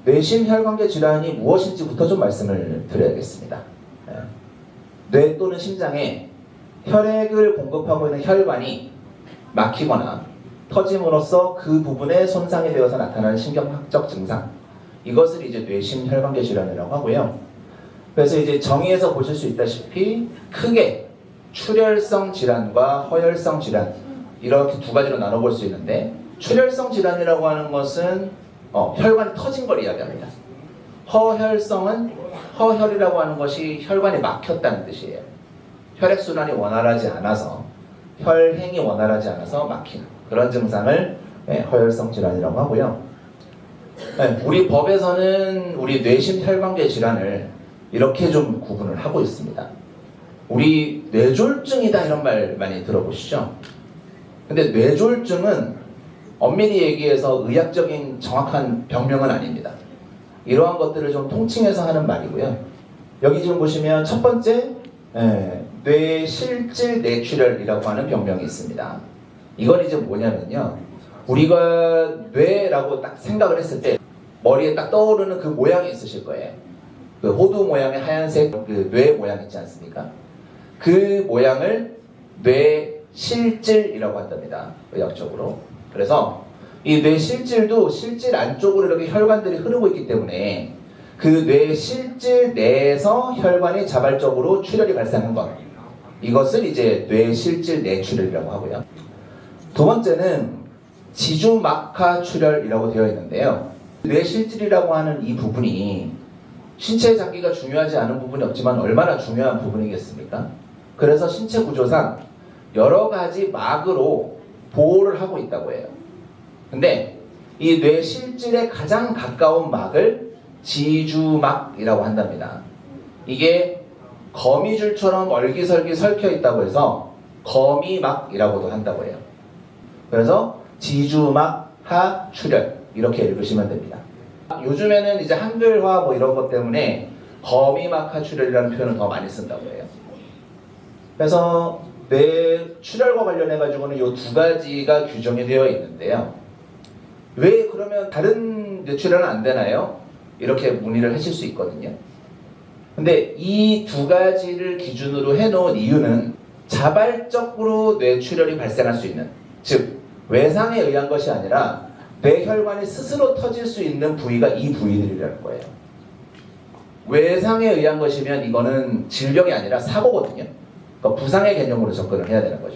뇌심혈관계 질환이 무엇인지부터 좀 말씀을 드려야겠습니다. 뇌 또는 심장에 혈액을 공급하고 있는 혈관이 막히거나 터짐으로써 그 부분에 손상이 되어서 나타나는 신경학적 증상, 이것을 이제 뇌심혈관계 질환이라고 하고요. 그래서 이제 정의에서 보실 수 있다시피 크게 출혈성 질환과 허혈성 질환, 이렇게 두 가지로 나눠볼 수 있는데, 출혈성 질환이라고 하는 것은 혈관이 터진 걸 이야기합니다. 허혈성은 허혈이라고 하는 것이 혈관이 막혔다는 뜻이에요. 혈액순환이 원활하지 않아서, 혈행이 원활하지 않아서 막히는 그런 증상을 허혈성 질환이라고 하고요. 우리 법에서는 우리 뇌심혈관계 질환을 이렇게 좀 구분을 하고 있습니다. 우리 뇌졸중이다 이런 말 많이 들어보시죠? 근데 뇌졸중은 엄밀히 얘기해서 의학적인 정확한 병명은 아닙니다. 이러한 것들을 좀 통칭해서 하는 말이고요. 여기 지금 보시면 첫 번째 뇌실질 뇌출혈이라고 하는 병명이 있습니다. 이건 이제 뭐냐면요, 우리가 뇌라고 딱 생각을 했을 때 머리에 딱 떠오르는 그 모양이 있으실 거예요. 그 호두 모양의 하얀색 그 뇌 모양 있지 않습니까? 그 모양을 뇌실질이라고 한답니다, 의학적으로. 그래서 이 뇌실질도 실질 안쪽으로 이렇게 혈관들이 흐르고 있기 때문에 그 뇌실질 내에서 혈관이 자발적으로 출혈이 발생한 것, 이것을 이제 뇌실질 뇌출혈이라고 하고요. 두 번째는 지주막하 출혈이라고 되어 있는데요. 뇌실질이라고 하는 이 부분이 신체 장기가 중요하지 않은 부분이 없지만 얼마나 중요한 부분이겠습니까? 그래서 신체 구조상 여러 가지 막으로 보호를 하고 있다고 해요. 근데 이 뇌실질에 가장 가까운 막을 지주막이라고 한답니다. 이게 거미줄처럼 얼기설기 설켜 있다고 해서 거미막이라고도 한다고 해요. 그래서 지주막하 출혈, 이렇게 읽으시면 됩니다. 요즘에는 이제 한글화 뭐 이런 것 때문에 거미막하 출혈이라는 표현을 더 많이 쓴다고 해요. 그래서 뇌 출혈과 관련해 가지고는 이 두 가지가 규정이 되어 있는데요. 왜 그러면 다른 뇌출혈은 안 되나요? 이렇게 문의를 하실 수 있거든요. 근데 이 두 가지를 기준으로 해놓은 이유는 자발적으로 뇌출혈이 발생할 수 있는, 즉 외상에 의한 것이 아니라 뇌혈관이 스스로 터질 수 있는 부위가 이 부위들이라는 거예요. 외상에 의한 것이면 이거는 질병이 아니라 사고거든요. 그러니까 부상의 개념으로 접근을 해야 되는 거죠.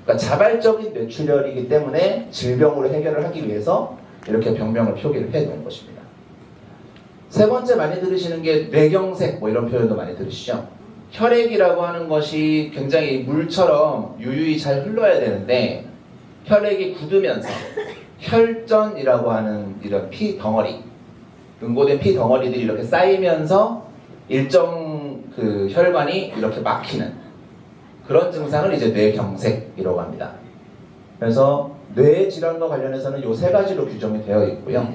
그러니까 자발적인 뇌출혈이기 때문에 질병으로 해결을 하기 위해서 이렇게 병명을 표기를 해놓은 것입니다. 세 번째 많이 들으시는 게 뇌경색, 뭐 이런 표현도 많이 들으시죠? 혈액이라고 하는 것이 굉장히 물처럼 유유히 잘 흘러야 되는데 혈액이 굳으면서 혈전이라고 하는 이런 피 덩어리, 응고된 피 덩어리들이 이렇게 쌓이면서 일정 그 혈관이 이렇게 막히는 그런 증상을 이제 뇌경색이라고 합니다. 그래서 뇌 질환과 관련해서는 이 세 가지로 규정이 되어 있고요.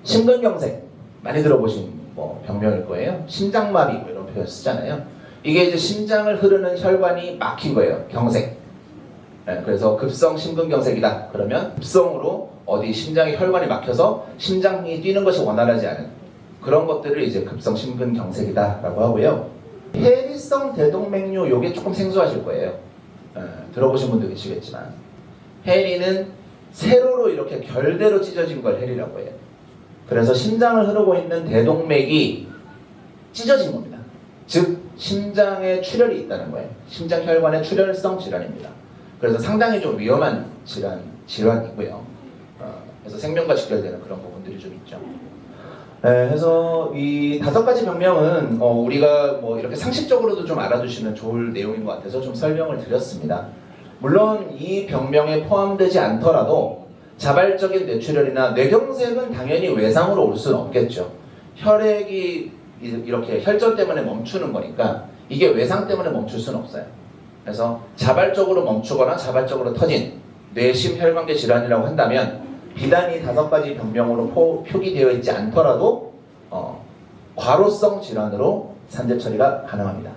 심근경색 많이 들어보신 뭐 병명일 거예요. 심장마비 뭐 이런 표현 쓰잖아요. 이게 이제 심장을 흐르는 혈관이 막힌 거예요. 경색. 그래서 급성 심근경색이다. 그러면 급성으로 어디 심장의 혈관이 막혀서 심장이 뛰는 것이 원활하지 않은 그런 것들을 이제 급성 심근경색이다라고 하고요. 해리성 대동맥류, 요게 조금 생소하실 거예요. 들어보신 분도 계시겠지만 해리는 세로로 이렇게 결대로 찢어진 걸 해리라고 해요. 그래서 심장을 흐르고 있는 대동맥이 찢어진 겁니다. 즉 심장에 출혈이 있다는 거예요. 심장 혈관의 출혈성 질환입니다. 그래서 상당히 좀 위험한 질환이고요. 그래서 생명과 직결되는 그런 부분들이 좀 있죠. 그래서 이 5가지 병명은 우리가 뭐 이렇게 상식적으로도 좀 알아두시면 좋을 내용인 것 같아서 좀 설명을 드렸습니다. 물론 이 병명에 포함되지 않더라도 자발적인 뇌출혈이나 뇌경색은 당연히 외상으로 올 수는 없겠죠. 혈액이 이렇게 혈전 때문에 멈추는 거니까 이게 외상 때문에 멈출 수는 없어요. 그래서 자발적으로 멈추거나 자발적으로 터진 뇌심혈관계 질환이라고 한다면 비단 이 5가지 병명으로 표기되어 있지 않더라도 과로성 질환으로 산재 처리가 가능합니다.